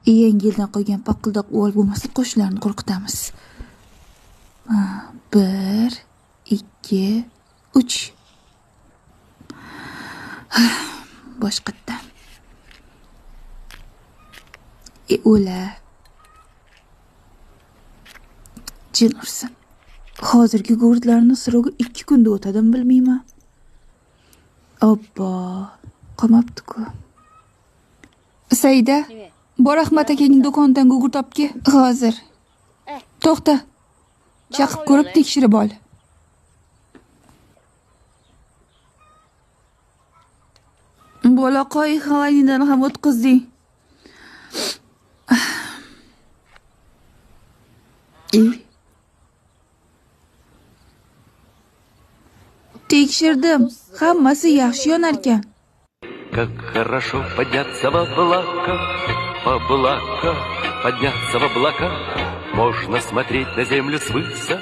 Yangi yildan qolgan paqildoq o'l bo'lmasa qo'shnilarni qo'rqitamiz. 1, 2, 3. Boshqatdan. O'la. Jin ursin. Hozirgi g'urdlarni sirovi 2 kunda o'tadimi bilmayman. Obbo, qolmabdi-ku. Saida, bor Ahmad akaning do'konidan gugurt topki. Hozir. To'xta. Chaqib ko'rib tekshirib ol. Bolaqoy xalaynidan ham o'tqizding. Tekshirdim. Hammasi yaxshi yonar ekan. Как хорошо подняться в облака, подняться в облака. Можно смотреть на землю свыше.